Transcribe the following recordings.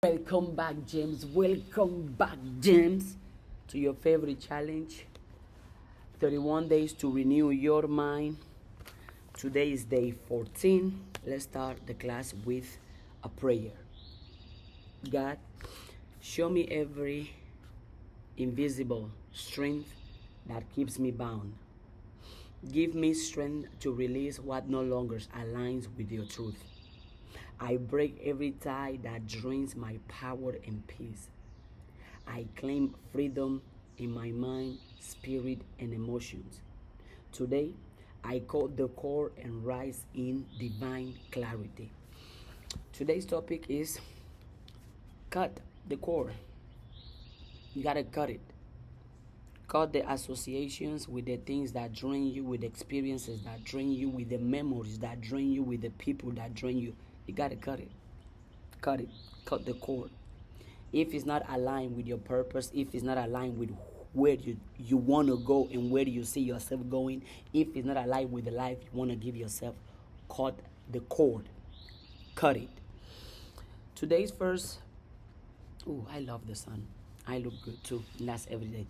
Welcome back, James. Welcome back, James, to your favorite challenge 31 days to renew your mind. Today is day 14. Let's start the class with a prayer. God, show me every invisible strength that keeps me bound. Give me strength to release what no longer aligns with your truth. I break every tie that drains my power and peace. I claim freedom in my mind, spirit, and emotions. Today, I cut the cord and rise in divine clarity. Today's topic is cut the cord. You gotta cut it. Cut the associations with the things that drain you, with the experiences that drain you, with the memories that drain you, with the people that drain you. You gotta cut it. Cut it. Cut the cord. If it's not aligned with your purpose, if it's not aligned with where you want to go and where you see yourself going, if it's not aligned with the life you want to give yourself, cut the cord. Cut it. Today's first, I love the sun. I look good too. That's every day.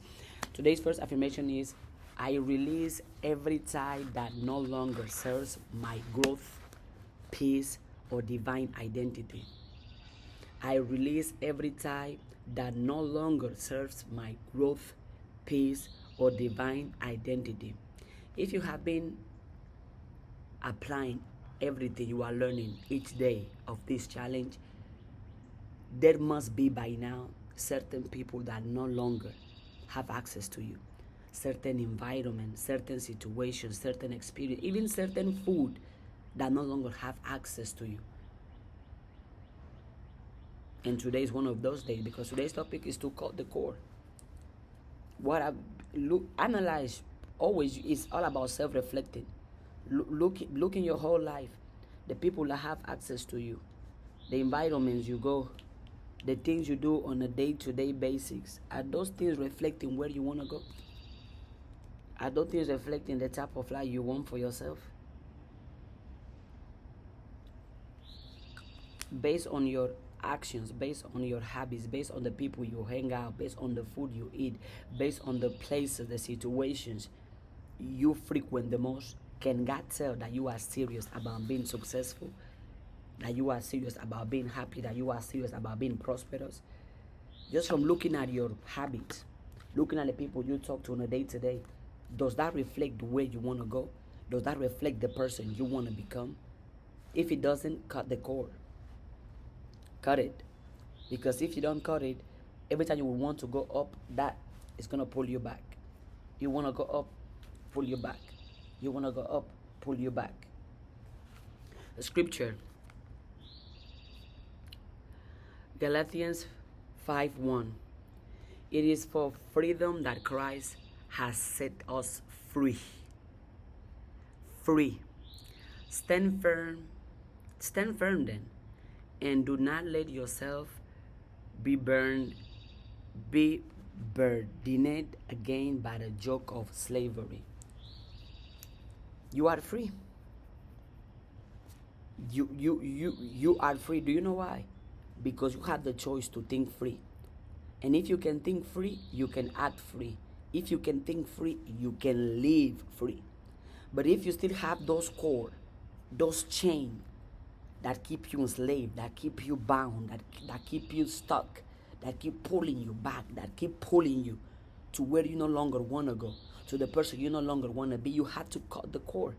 Today's first affirmation is, I release every tie that no longer serves my growth, peace, or divine identity. I release every tie that no longer serves my growth, peace, or divine identity. If you have been applying everything you are learning each day of this challenge, there must be by now certain people that no longer have access to you. Certain environment, certain situations, certain experience, even certain food that no longer have access to you. And today is one of those days, because today's topic is to cut the cord. What I analyze always is all about self-reflecting. Look in your whole life, the people that have access to you, the environments you go, the things you do on a day-to-day basis. Are those things reflecting where you want to go? Are those things reflecting the type of life you want for yourself? Based on your actions, based on your habits, based on the people you hang out, based on the food you eat, based on the places, the situations you frequent the most, can God tell that you are serious about being successful, that you are serious about being happy, that you are serious about being prosperous? Just from looking at your habits, looking at the people you talk to on a day-to-day, does that reflect where you want to go? Does that reflect the person you want to become? If it doesn't, cut the cord. Cut it. Because if you don't cut it, every time you will want to go up, that is going to pull you back. You want to go up, pull you back. You want to go up, pull you back. The scripture, Galatians 5:1. It is for freedom that Christ has set us free. Free. Stand firm then, and do not let yourself be burdened again by the yoke of slavery. You are free. You are free. Do you know why? Because you have the choice to think free. And if you can think free, you can act free. If you can think free, you can live free. But if you still have those cord, those chains that keep you enslaved, that keep you bound, that keep you stuck, that keep pulling you back, that keep pulling you to where you no longer want to go, to the person you no longer want to be, you have to cut the cord.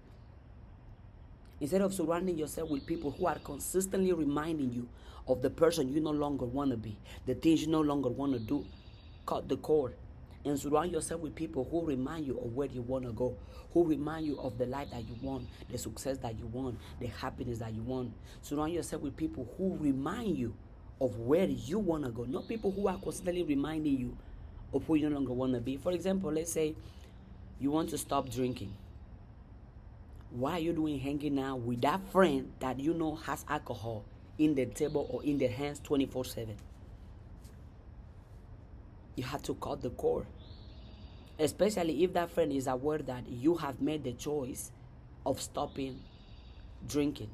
Instead of surrounding yourself with people who are consistently reminding you of the person you no longer want to be, the things you no longer want to do, cut the cord. And surround yourself with people who remind you of where you want to go, who remind you of the life that you want, the success that you want, the happiness that you want. Surround yourself with people who remind you of where you want to go, not people who are constantly reminding you of who you no longer want to be. For example, let's say you want to stop drinking. Why are you doing hanging out with that friend that you know has alcohol in their table or in their hands 24/7? You have to cut the cord. Especially if that friend is aware that you have made the choice of stopping drinking,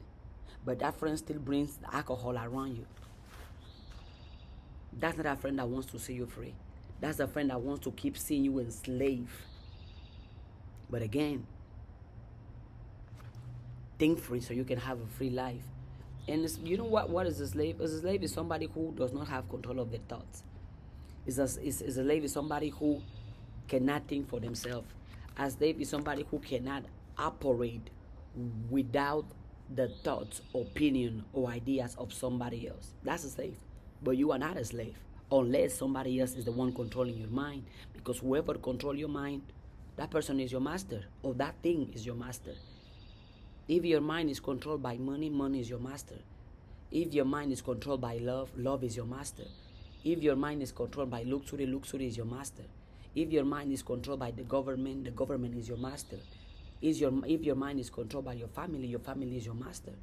but that friend still brings the alcohol around you. That's not a friend that wants to see you free. That's a friend that wants to keep seeing you enslaved. But again, think free so you can have a free life. And you know what is a slave? A slave is somebody who does not have control of their thoughts. Is a slave is somebody who cannot think for themselves. A slave is somebody who cannot operate without the thoughts, opinion, or ideas of somebody else. That's a slave. But you are not a slave unless somebody else is the one controlling your mind. Because whoever controls your mind, that person is your master, or that thing is your master. If your mind is controlled by money, money is your master. If your mind is controlled by love, love is your master. If your mind is controlled by luxury, luxury is your master. If your mind is controlled by the government is your master. If your mind is controlled by your family is your master.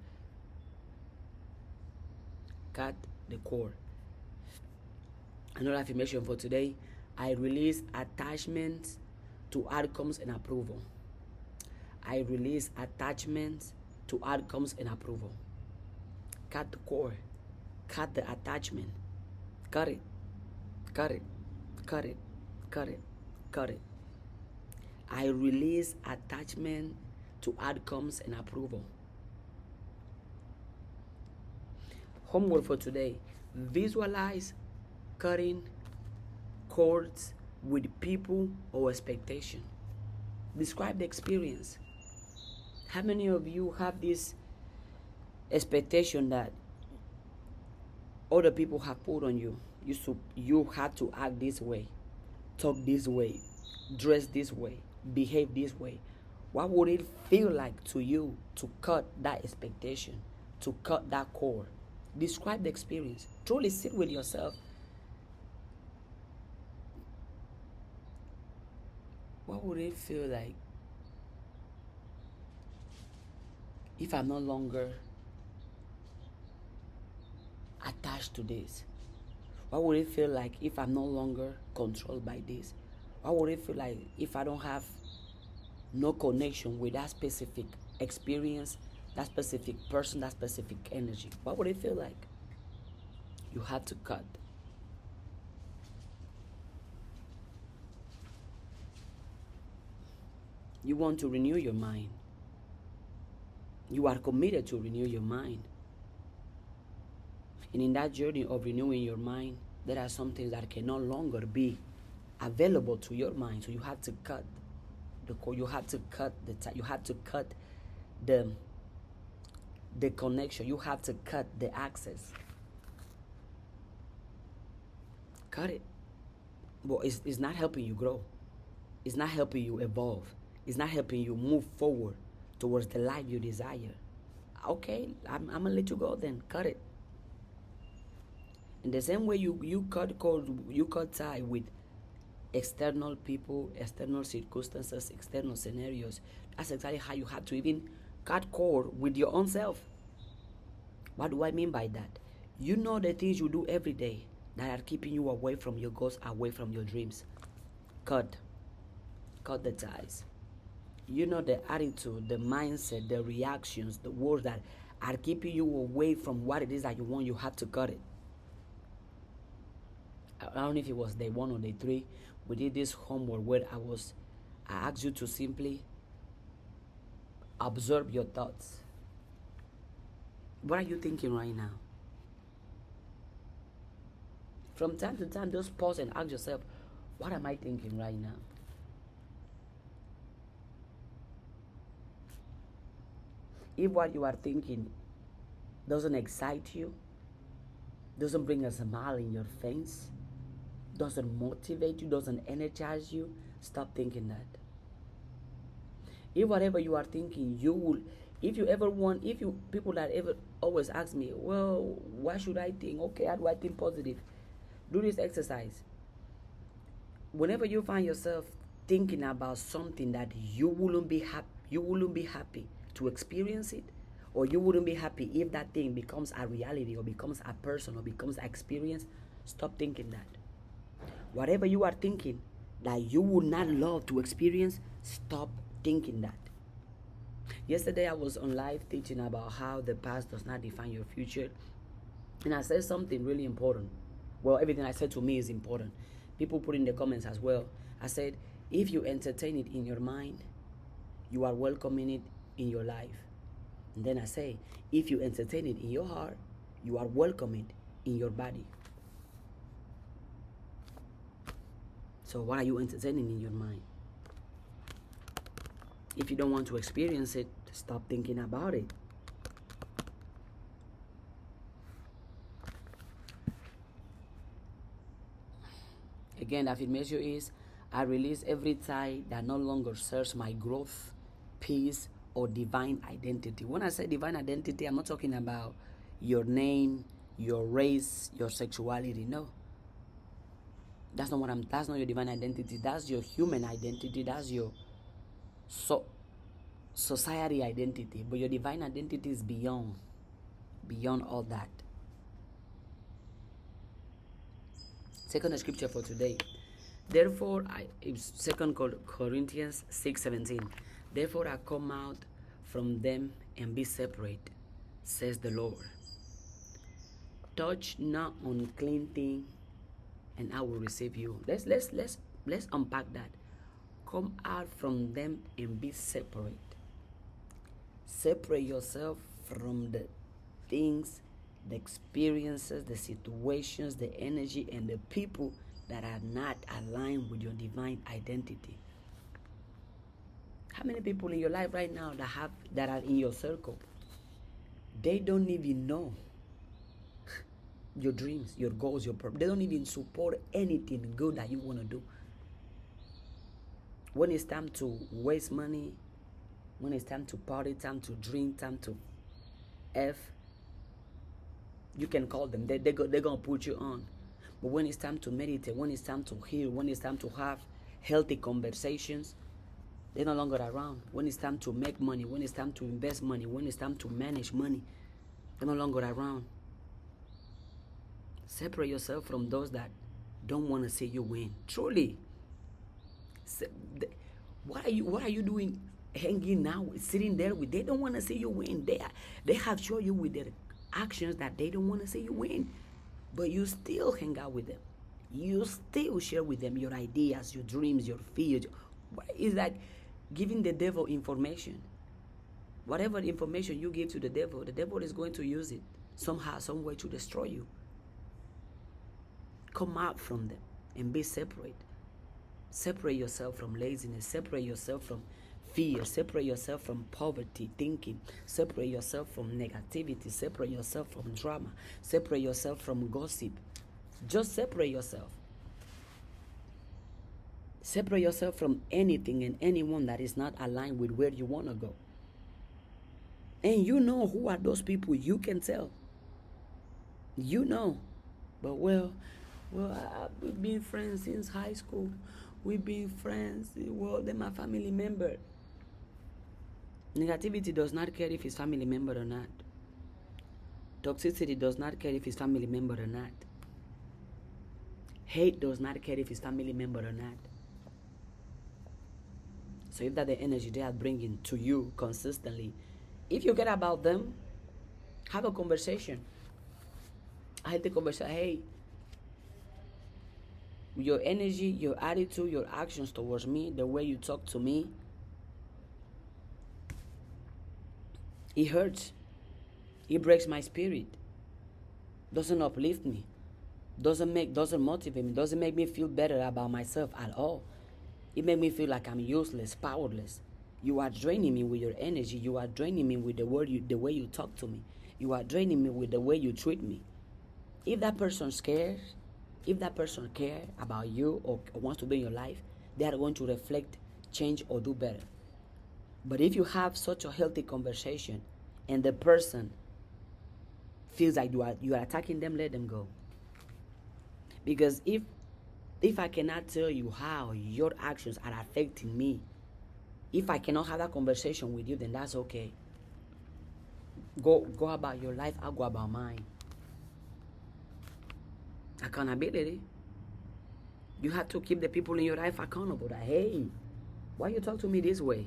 Cut the cord. Another affirmation for today: I release attachments to outcomes and approval. I release attachments to outcomes and approval. Cut the cord. Cut the attachment. Cut it. Cut it. Cut it. Cut it. Cut it. I release attachment to outcomes and approval. Homework for today: visualize cutting cords with people or expectation. Describe the experience. How many of you have this expectation that other people have put on you? You had to act this way, talk this way, dress this way, behave this way. What would it feel like to you to cut that expectation, to cut that cord? Describe the experience. Truly sit with yourself. What would it feel like if I'm no longer attached to this? What would it feel like if I'm no longer controlled by this? What would it feel like if I don't have no connection with that specific experience, that specific person, that specific energy? What would it feel like? You have to cut. You want to renew your mind. You are committed to renew your mind. And in that journey of renewing your mind, there are some things that can no longer be available to your mind. So you have to cut the cord. You have to cut you have to cut the connection. You have to cut the access. Cut it. But it's not helping you grow. It's not helping you evolve. It's not helping you move forward towards the life you desire. Okay, I'm gonna let you go then. Cut it. In the same way you cut cord, you cut tie with external people, external circumstances, external scenarios. That's exactly how you have to even cut cord with your own self. What do I mean by that? You know the things you do every day that are keeping you away from your goals, away from your dreams. Cut the ties. You know the attitude, the mindset, the reactions, the words that are keeping you away from what it is that you want. You have to cut it. I don't know if it was day 1 or day 3. We did this homework where I asked you to simply observe your thoughts. What are you thinking right now? From time to time, just pause and ask yourself, what am I thinking right now? If what you are thinking doesn't excite you, doesn't bring a smile in your face, doesn't motivate you, doesn't energize you, stop thinking that. If whatever you are thinking, people that ever always ask me, well, what should I think? Okay, how do I think positive? Do this exercise. Whenever you find yourself thinking about something that you wouldn't be happy to experience it, or you wouldn't be happy if that thing becomes a reality or becomes a person or becomes an experience, stop thinking that. Whatever you are thinking that you would not love to experience, stop thinking that. Yesterday I was on live teaching about how the past does not define your future, and I said something really important. Well, everything I said to me is important. People put in the comments as well. I said, if you entertain it in your mind, you are welcoming it in your life. And then I say, if you entertain it in your heart, you are welcoming it in your body. So what are you entertaining in your mind? If you don't want to experience it, stop thinking about it. Again, the affirmation is, I release every tie that no longer serves my growth, peace, or divine identity. When I say divine identity, I'm not talking about your name, your race, your sexuality. No. That's not your divine identity. That's your human identity. That's your society identity. But your divine identity is beyond all that. Second scripture for today. Therefore, it's 2 Corinthians 6:17. Therefore, I come out from them and be separate, says the Lord. Touch not unclean thing, and I will receive you. Let's unpack that. Come out from them and be separate. Separate yourself from the things, the experiences, the situations, the energy, and the people that are not aligned with your divine identity. How many people in your life right now that are in your circle, they don't even know your dreams, your goals, your purpose. They don't even support anything good that you want to do. When it's time to waste money, when it's time to party, time to drink, time to you can call them. They're going to put you on. But when it's time to meditate, when it's time to heal, when it's time to have healthy conversations, they're no longer around. When it's time to make money, when it's time to invest money, when it's time to manage money, they're no longer around. Separate yourself from those that don't want to see you win. Truly. What are you doing hanging now, sitting there with? They don't want to see you win. They have shown you with their actions that they don't want to see you win. But you still hang out with them. You still share with them your ideas, your dreams, your fears. It's like giving the devil information. Whatever information you give to the devil is going to use it somehow, some way to destroy you. Come out from them and be separate. Separate yourself from laziness. Separate yourself from fear. Separate yourself from poverty thinking. Separate yourself from negativity. Separate yourself from drama. Separate yourself from gossip. Just separate yourself. Separate yourself from anything and anyone that is not aligned with where you want to go. And you know who are those people. You can tell. You know. But we've been friends since high school. We've been friends. Well, they're my family member. Negativity does not care if it's family member or not. Toxicity does not care if it's family member or not. Hate does not care if it's family member or not. So if that's the energy they are bringing to you consistently, if you care about them, have a conversation. I had the conversation, hey, your energy, your attitude, your actions towards me, the way you talk to me, it hurts. It breaks my spirit. Doesn't uplift me. Doesn't motivate me. Doesn't make me feel better about myself at all. It makes me feel like I'm useless, powerless. You are draining me with your energy. You are draining me with the way you talk to me. You are draining me with the way you treat me. If that person cares, if that person cares about you or wants to be in your life, they are going to reflect, change, or do better. But if you have such a healthy conversation and the person feels like you are attacking them, let them go. Because if I cannot tell you how your actions are affecting me, if I cannot have that conversation with you, then that's okay. Go about your life, I'll go about mine. Accountability. You have to keep the people in your life accountable. That, hey, why you talk to me this way?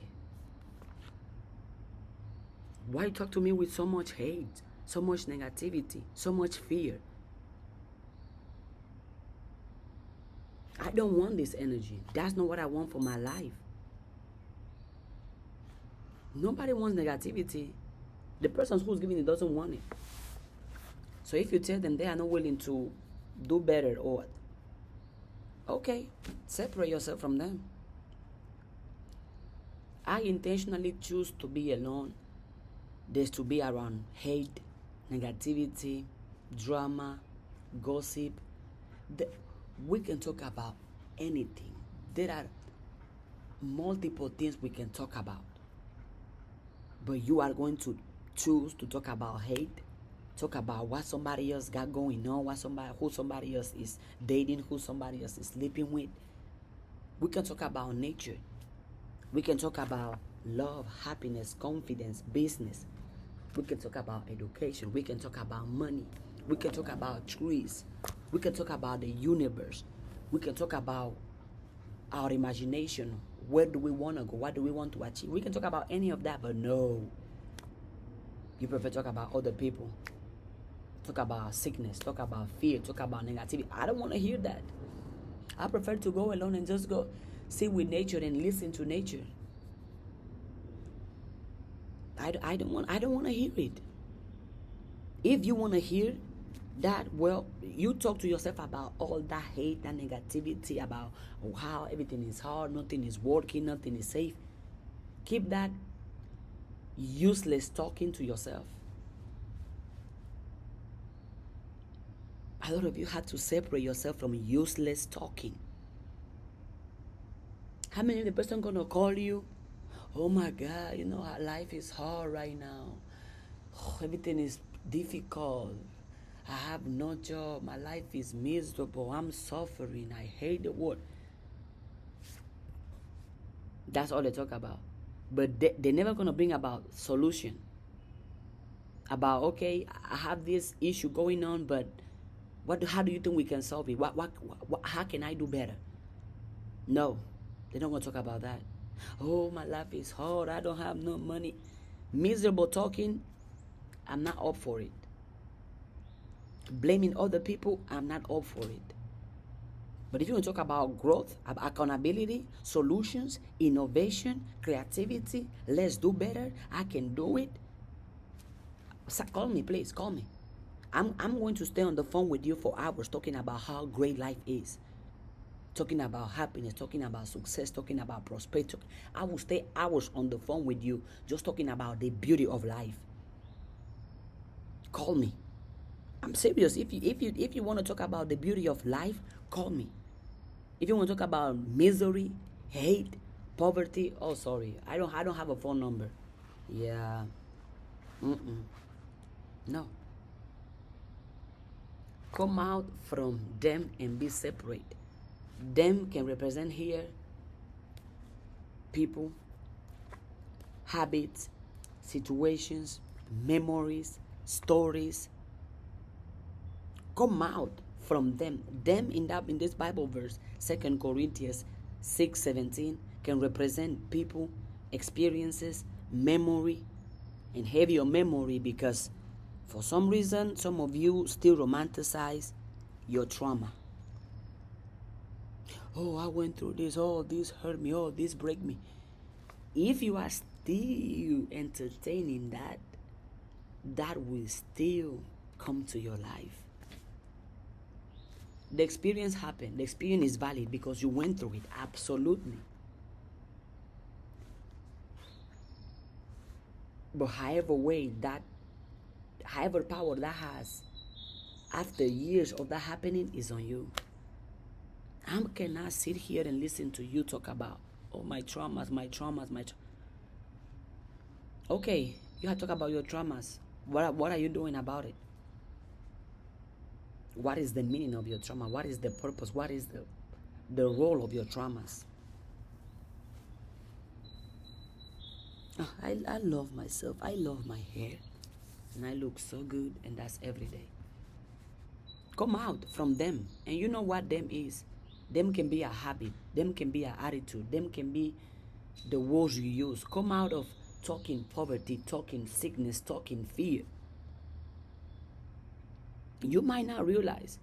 Why you talk to me with so much hate, so much negativity, so much fear? I don't want this energy. That's not what I want for my life. Nobody wants negativity. The person who's giving it doesn't want it. So if you tell them they are not willing to do better, or okay, separate yourself from them. I intentionally choose to be alone. There's to be around hate, negativity, drama, gossip. We can talk about anything. There are multiple things we can talk about. But you are going to choose to talk about hate, talk about what somebody else got going on, who somebody else is dating, who somebody else is sleeping with. We can talk about nature. We can talk about love, happiness, confidence, business. We can talk about education. We can talk about money. We can talk about trees. We can talk about the universe. We can talk about our imagination. Where do we want to go? What do we want to achieve? We can talk about any of that, but no. You prefer talk about other people. Talk about sickness. Talk about fear. Talk about negativity. I don't want to hear that. I prefer to go alone and just go sit with nature and listen to nature. I don't want to hear it. If you want to hear that, well, you talk to yourself about all that hate, that negativity, about how everything is hard, nothing is working, nothing is safe. Keep that useless talking to yourself. A lot of you had to separate yourself from useless talking. How many of the person gonna call you? Oh my God, our life is hard right now. Oh, everything is difficult. I have no job. My life is miserable. I'm suffering. I hate the world. That's all they talk about. But they're never going to bring about solution. About, okay, I have this issue going on, but how do you think we can solve it? How can I do better? No, they don't want to talk about that. Oh, my life is hard. I don't have no money. Miserable talking, I'm not up for it. Blaming other people, I'm not up for it. But if you want to talk about growth, accountability, solutions, innovation, creativity, let's do better, I can do it, call me, please, call me. I'm going to stay on the phone with you for hours talking about how great life is. Talking about happiness, talking about success, talking about prosperity. I will stay hours on the phone with you just talking about the beauty of life. Call me. I'm serious. If you want to talk about the beauty of life, call me. If you want to talk about misery, hate, poverty, oh sorry, I don't have a phone number. Yeah. No. Come out from them and be separate. Them can represent here people, habits, situations, memories, stories. Come out from them. Them in this Bible verse, 2 Corinthians 6:17, can represent people, experiences, memory, and have your memory, because for some reason some of you still romanticize your trauma. Oh, I went through this. Oh, this hurt me. Oh, this break me. If you are still entertaining that, that will still come to your life. The experience happened. The experience is valid because you went through it. Absolutely. But however power that has after years of that happening is on you. I cannot sit here and listen to you talk about, oh, my traumas. Okay, you have to talk about your traumas. What are you doing about it? What is the meaning of your trauma? What is the purpose? What is the role of your traumas? Oh, I love myself. I love my hair. And I look so good, and that's every day. Come out from them. And you know what them is? Them can be a habit. Them can be an attitude. Them can be the words you use. Come out of talking poverty, talking sickness, talking fear. You might not realize.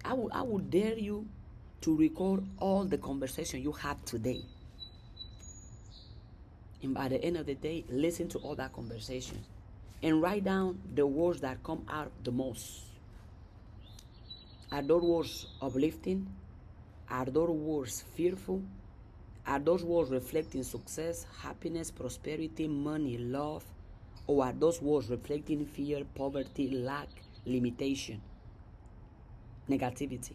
I would dare you to record all the conversation you have today. And by the end of the day, listen to all that conversation and write down the words that come out the most. Are those words uplifting? Are those words fearful? Are those words reflecting success, happiness, prosperity, money, love? Or are those words reflecting fear, poverty, lack, limitation, negativity?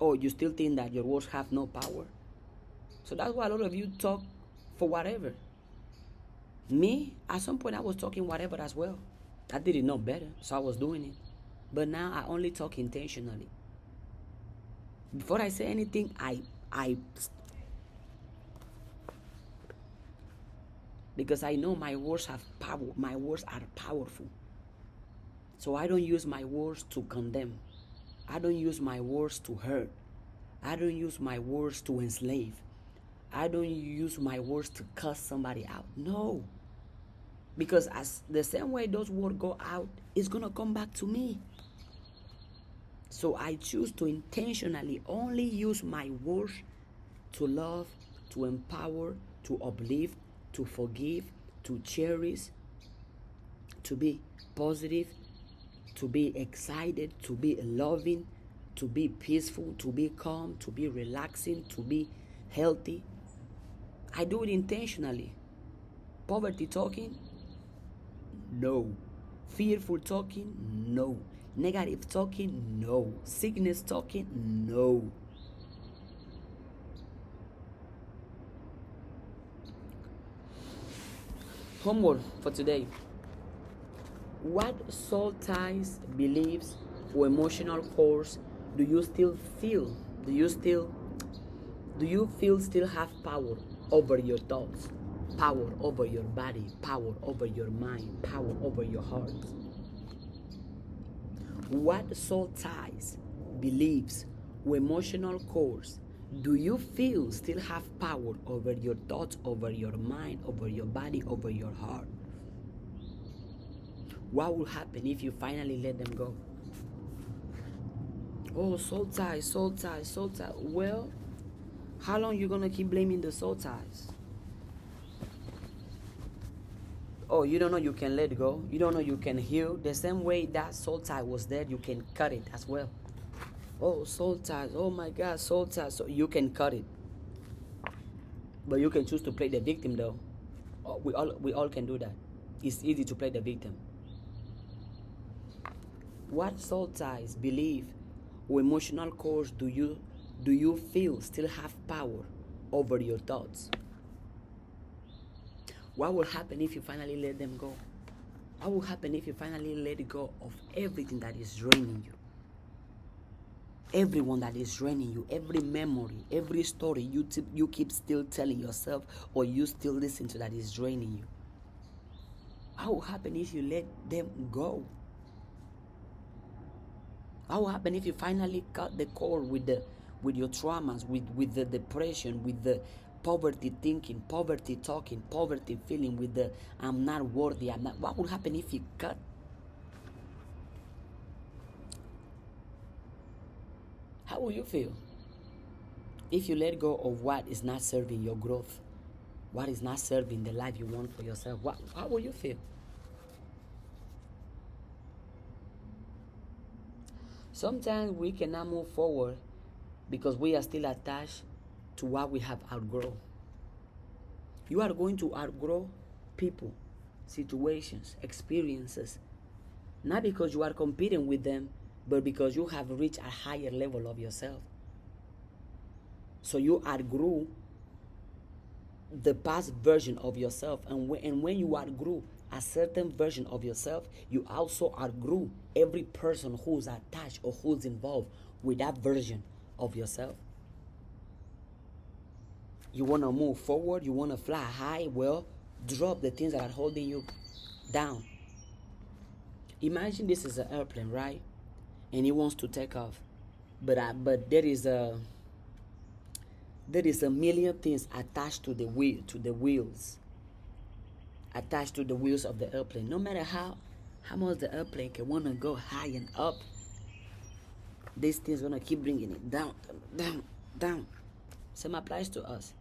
Or you still think that your words have no power? So that's why a lot of you talk for whatever. Me, at some point I was talking whatever as well. I did it not better, so I was doing it. But now I only talk intentionally. Before I say anything, because I know my words have power. My words are powerful. So I don't use my words to condemn. I don't use my words to hurt. I don't use my words to enslave. I don't use my words to cuss somebody out. No. Because as the same way those words go out, it's going to come back to me. So I choose to intentionally only use my words to love, to empower, to uplift, to forgive, to cherish, to be positive, to be excited, to be loving, to be peaceful, to be calm, to be relaxing, to be healthy. I do it intentionally. Poverty talking? No. Fearful talking? No. Negative talking? No. Sickness talking? No. Homework for today. What soul ties, beliefs, or emotional cores do you still feel? Do you feel still have power over your thoughts, power over your body, power over your mind, power over your heart? What soul ties, beliefs, or emotional cores do you feel still have power over your thoughts, over your mind, over your body, over your heart? What will happen if you finally let them go? Oh, soul ties, soul ties, soul ties. Well, how long you gonna keep blaming the soul ties? Oh, you don't know you can let go. You don't know you can heal. The same way that soul tie was there, you can cut it as well. Oh, soul ties. Oh my God, soul ties. So you can cut it. But you can choose to play the victim though. Oh, we all can do that. It's easy to play the victim. What soul ties, belief, or emotional cores do you feel still have power over your thoughts? What will happen if you finally let them go? What will happen if you finally let go of everything that is draining you? Everyone that is draining you, every memory, every story you keep still telling yourself or you still listen to that is draining you. What will happen if you let them go? What will happen if you finally cut the cord with your traumas, with the depression, with the poverty thinking, poverty talking, poverty feeling, with the I'm not worthy, I'm not. What will happen if you cut? How will you feel if you let go of what is not serving your growth, what is not serving the life you want for yourself? How will you feel? Sometimes we cannot move forward because we are still attached to what we have outgrown. You are going to outgrow people, situations, experiences, not because you are competing with them, but because you have reached a higher level of yourself. So you outgrew the past version of yourself, and when you outgrew a certain version of yourself, you also outgrew every person who's attached or who's involved with that version of yourself. You want to move forward, you want to fly high, well, drop the things that are holding you down. Imagine this is an airplane, right? And it wants to take off, but there is a million things attached to the wheels, attached to the wheels of the airplane. No matter how How much the airplane can want to go high and up, this thing's going to keep bringing it down, down, down. Same applies to us.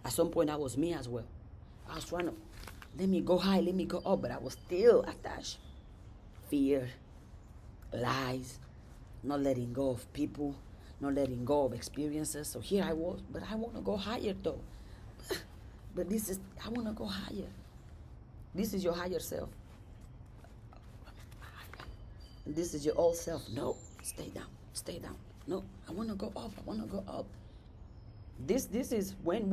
At some point, that was me as well. I was trying to, let me go high, let me go up, but I was still attached. Fear, lies, not letting go of people, not letting go of experiences. So here I was, but I want to go higher though. But I want to go higher. This is your higher self. This is your old self. No, stay down, stay down. No, I want to go up, I want to go up. This is when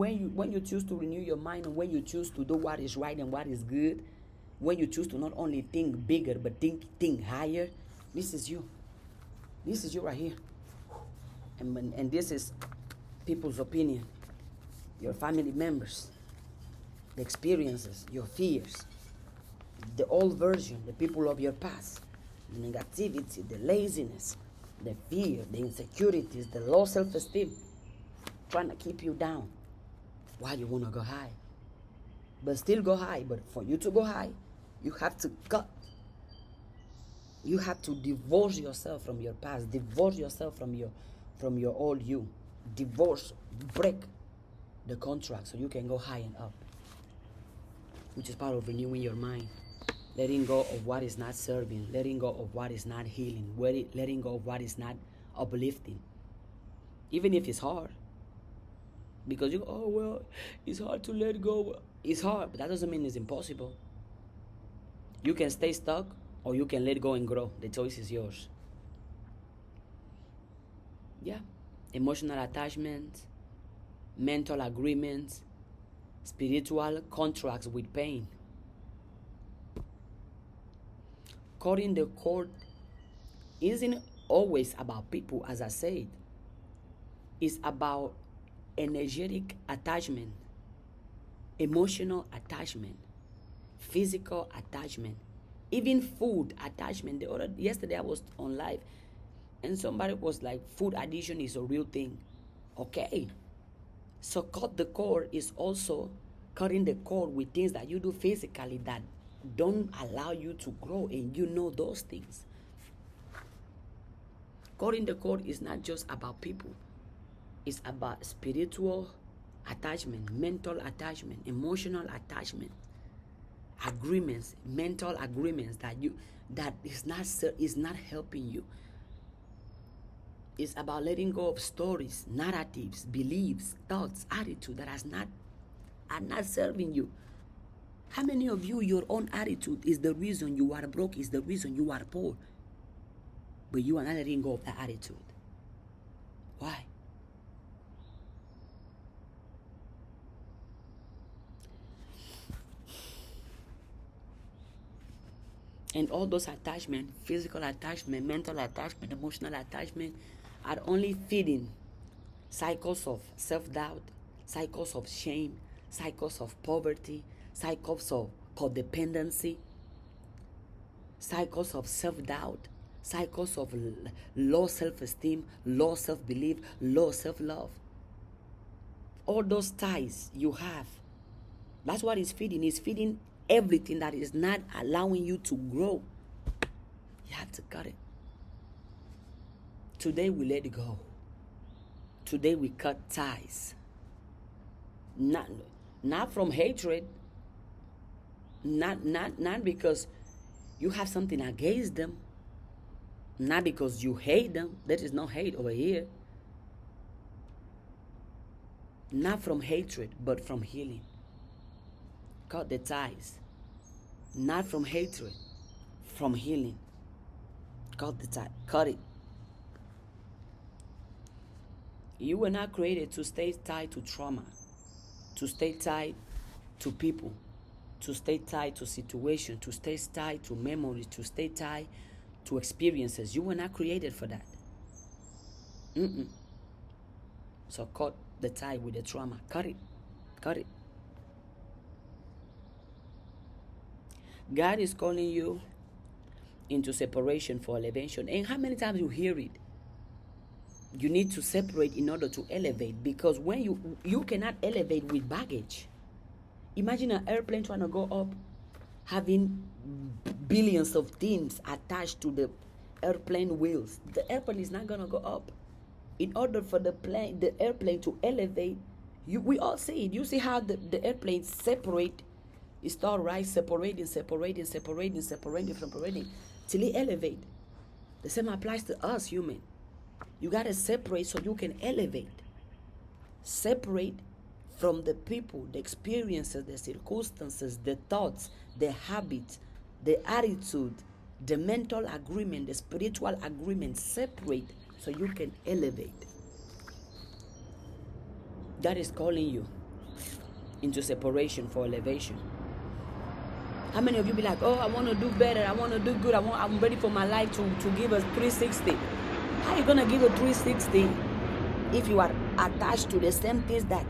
you choose to renew your mind, and when you choose to do what is right and what is good, when you choose to not only think bigger but think higher. This is you. This is you right here. And this is people's opinion, your family members, the experiences, your fears, the old version, the people of your past, the negativity, the laziness, the fear, the insecurities, the low self-esteem, trying to keep you down. Why you want to go high? But still go high. But for you to go high, you have to cut. You have to divorce yourself from your past. Divorce yourself from your old you. Divorce, break the contract so you can go high and up. Which is part of renewing your mind. Letting go of what is not serving. Letting go of what is not healing. Letting go of what is not uplifting. Even if it's hard. Because you go, oh, well, it's hard to let go. It's hard, but that doesn't mean it's impossible. You can stay stuck, or you can let go and grow. The choice is yours. Yeah. Emotional attachments, mental agreements, spiritual contracts with pain. Cutting the cord isn't always about people, as I said. It's about energetic attachment, emotional attachment, physical attachment, even food attachment. Yesterday I was on live and somebody was like, food addiction is a real thing. Okay, so cut the cord is also cutting the cord with things that you do physically that don't allow you to grow, and you know those things. Cutting the cord is not just about people. It's about spiritual attachment, mental attachment, emotional attachment, agreements, mental agreements that is not helping you. It's about letting go of stories, narratives, beliefs, thoughts, attitude that are not serving you. How many of you, your own attitude is the reason you are broke, is the reason you are poor, but you are not letting go of that attitude? Why? And all those attachments, physical attachment, mental attachment, emotional attachment, are only feeding cycles of self-doubt, cycles of shame, cycles of poverty, cycles of codependency, cycles of self-doubt, cycles of low self-esteem, low self-belief, low self-love. All those ties you have, that's what it's feeding. It's feeding everything that is not allowing you to grow. You have to cut it. Today we let go. Today we cut ties. Not from hatred. Not because you have something against them. Not because you hate them. There is no hate over here. Not from hatred, but from healing. Cut the ties. Not from hatred, from healing. Cut the tie. Cut it. You were not created to stay tied to trauma, to stay tied to people, to stay tied to situations, to stay tied to memories, to stay tied to experiences. You were not created for that. So cut the tie with the trauma. Cut it. Cut it. God is calling you into separation for elevation. And how many times you hear it? You need to separate in order to elevate, because when you cannot elevate with baggage. Imagine an airplane trying to go up having billions of things attached to the airplane wheels. The airplane is not gonna go up. In order for the airplane to elevate, we all see it. You see how the airplane separate. It start right separating till it elevate. The same applies to us human. You gotta separate so you can elevate. Separate from the people, the experiences, the circumstances, the thoughts, the habits, the attitude, the mental agreement, the spiritual agreement. Separate so you can elevate. God is calling you into separation for elevation. How many of you be like, oh, I want to do better, I want to do good, I'm ready for my life to give us 360. How are you going to give a 360 if you are attached to the same things that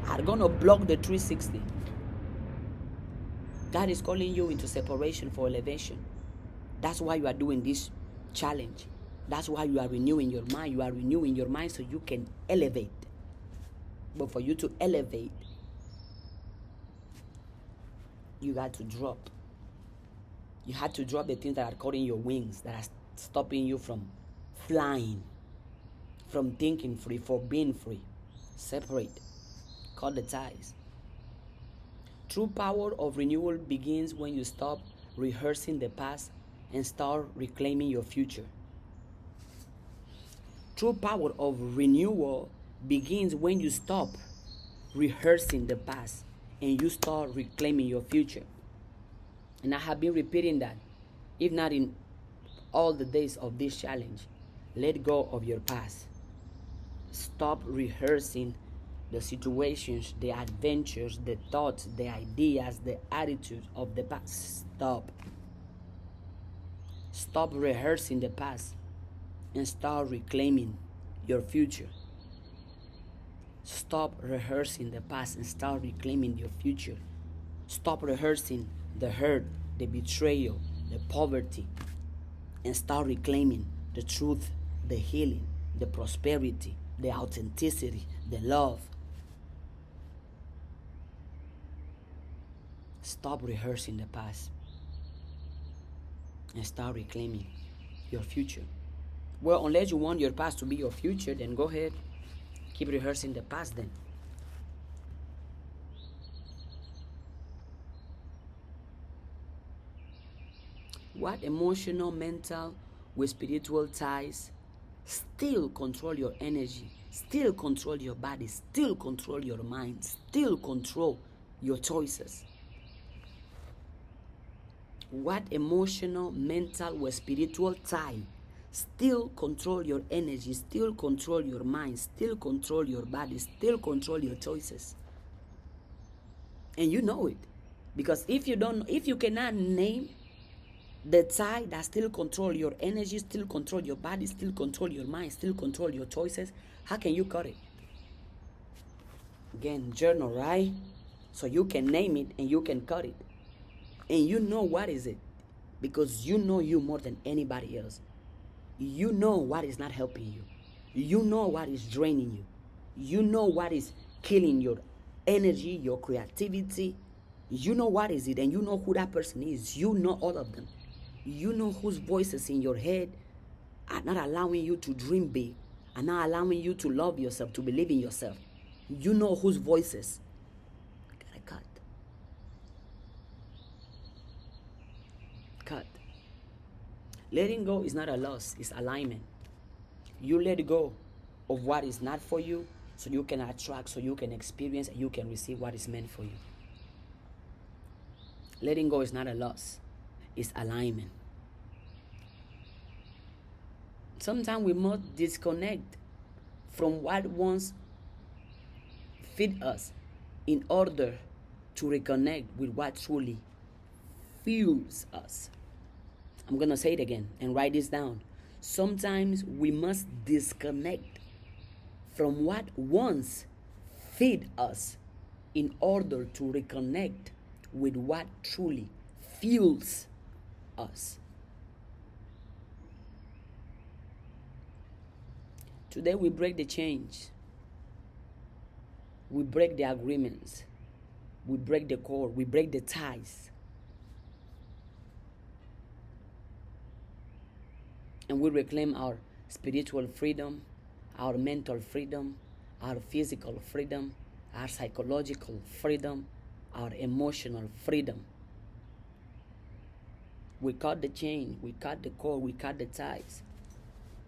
are going to block the 360? God is calling you into separation for elevation. That's why you are doing this challenge. That's why you are renewing your mind. You are renewing your mind so you can elevate. But for you to elevate, you got to drop. You had to drop the things that are cutting your wings, that are stopping you from flying, from thinking free, for being free. Separate. Cut the ties. True power of renewal begins when you stop rehearsing the past and start reclaiming your future. True power of renewal begins when you stop rehearsing the past and you start reclaiming your future. And I have been repeating that, if not in all the days of this challenge. Let go of your past. Stop rehearsing the situations, the adventures, the thoughts, the ideas, the attitudes of the past. Stop. Stop rehearsing the past and start reclaiming your future. Stop rehearsing the past and start reclaiming your future. Stop rehearsing the hurt, the betrayal, the poverty, and start reclaiming the truth, the healing, the prosperity, the authenticity, the love. Stop rehearsing the past and start reclaiming your future. Well, unless you want your past to be your future, then go ahead. Keep rehearsing the past then. What emotional, mental, with spiritual ties still control your energy, still control your body, still control your mind, still control your choices? What emotional, mental, or spiritual tie still control your energy, still control your mind, still control your body, still control your choices? And you know it. Because if you cannot name the tie that still control your energy, still control your body, still control your mind, still control your choices, how can you cut it? Again, journal, right? So you can name it and you can cut it. And you know what is it. Because you know you more than anybody else. You know what is not helping you. You know what is draining you. You know what is killing your energy, your creativity. You know what is it, and you know who that person is. You know all of them. You know whose voices in your head are not allowing you to dream big, are not allowing you to love yourself, to believe in yourself. You know whose voices. Gotta cut. Cut. Letting go is not a loss, it's alignment. You let go of what is not for you so you can attract, so you can experience, and you can receive what is meant for you. Letting go is not a loss, it's alignment. Sometimes we must disconnect from what once fed us in order to reconnect with what truly fuels us. I'm going to say it again and write this down. Sometimes we must disconnect from what once fed us in order to reconnect with what truly fuels us. Today we break the chains. We break the agreements. We break the cord. We break the ties. And we reclaim our spiritual freedom, our mental freedom, our physical freedom, our psychological freedom, our emotional freedom. We cut the chain, we cut the cord, we cut the ties,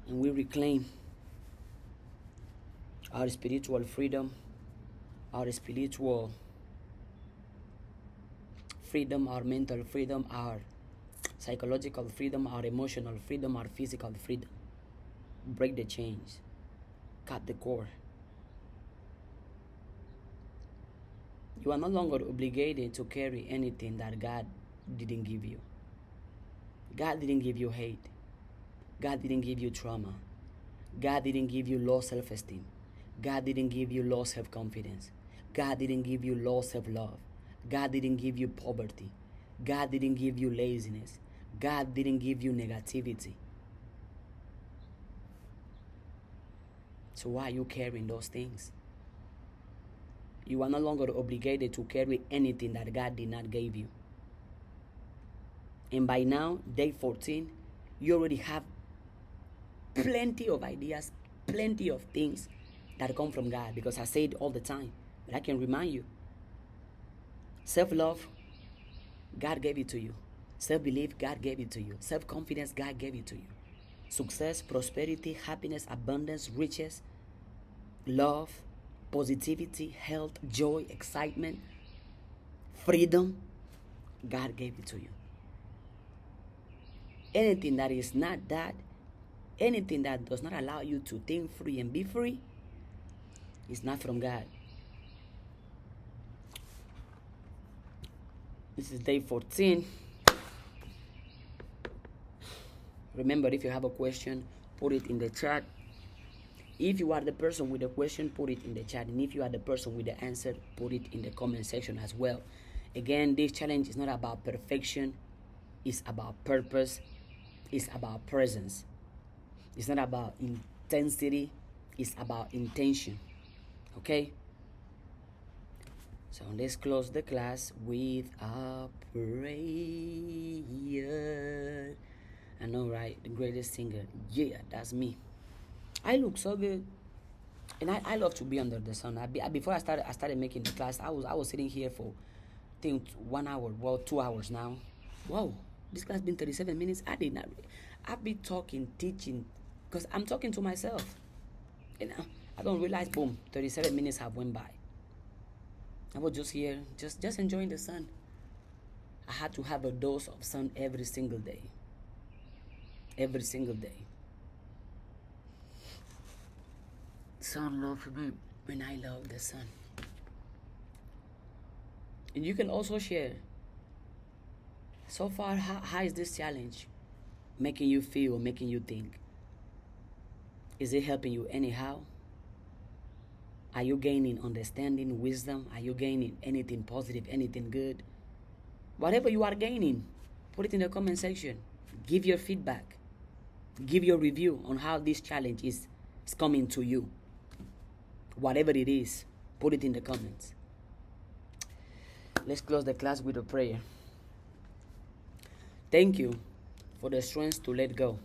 and we reclaim our spiritual freedom, our spiritual freedom, our mental freedom, our psychological freedom, our emotional freedom, our physical freedom. Break the chains, cut the cord. You are no longer obligated to carry anything that God didn't give you. God didn't give you hate. God didn't give you trauma. God didn't give you low self-esteem. God didn't give you low self-confidence. God didn't give you low self-love. God didn't give you poverty. God didn't give you laziness. God didn't give you negativity. So why are you carrying those things? You are no longer obligated to carry anything that God did not give you. And by now, day 14, you already have plenty of ideas, plenty of things that come from God, because I say it all the time, but I can remind you. Self-love, God gave it to you. Self-belief, God gave it to you. Self-confidence, God gave it to you. Success, prosperity, happiness, abundance, riches, love, positivity, health, joy, excitement, freedom, God gave it to you. Anything that is not that, anything that does not allow you to think free and be free, is not from God. This is day 14. Remember, if you have a question, put it in the chat. If you are the person with the question, put it in the chat. And if you are the person with the answer, put it in the comment section as well. Again, this challenge is not about perfection. It's about purpose. It's about presence. It's not about intensity. It's about intention. Okay? So let's close the class with a prayer. I know, right? The greatest singer. Yeah, that's me. I look so good. And I love to be under the sun. Before I started making the class, I was sitting here for, I think, 1 hour, well, 2 hours now. Wow, this class been 37 minutes. I've been talking, teaching, because I'm talking to myself. And I don't realize, boom, 37 minutes have went by. I was just here, just enjoying the sun. I had to have a dose of sun every single day. Every single day. Sun loves me when I love the sun. And you can also share. So far, how is this challenge making you feel, making you think? Is it helping you anyhow? Are you gaining understanding, wisdom? Are you gaining anything positive, anything good? Whatever you are gaining, put it in the comment section. Give your feedback. Give your review on how this challenge is coming to you. Whatever it is, put it in the comments. Let's close the class with a prayer. Thank you for the strength to let go.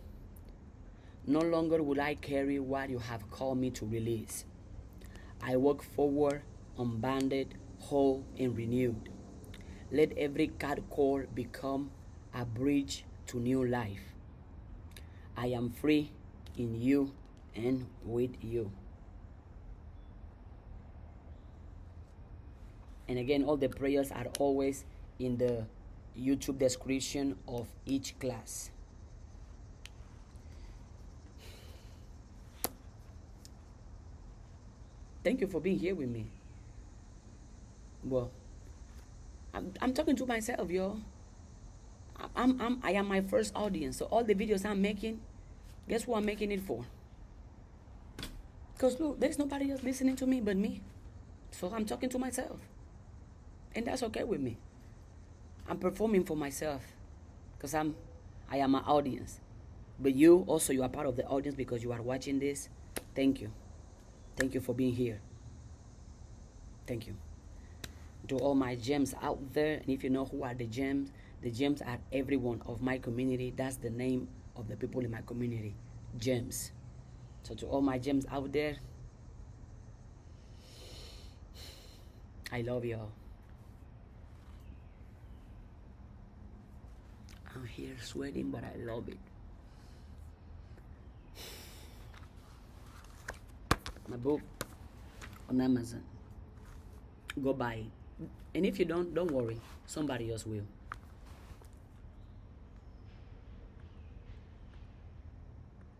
No longer will I carry what you have called me to release. I walk forward, unbounded, whole, and renewed. Let every cut cord become a bridge to new life. I am free in you and with you. And again, all the prayers are always in the YouTube description of each class. Thank you for being here with me. Well, I'm talking to myself, yo. I am my first audience. So all the videos I'm making, guess who I'm making it for? Because look, there's nobody else listening to me but me. So I'm talking to myself. And that's okay with me. I'm performing for myself because I am my audience. But you also, you are part of the audience because you are watching this. Thank you. Thank you for being here. Thank you. To all my gems out there, and if you know who are the gems are every one of my community. That's the name of the people in my community. Gems. So to all my gems out there, I love y'all. I'm here sweating, but I love it. My book on Amazon. Go buy it. And if you don't worry. Somebody else will.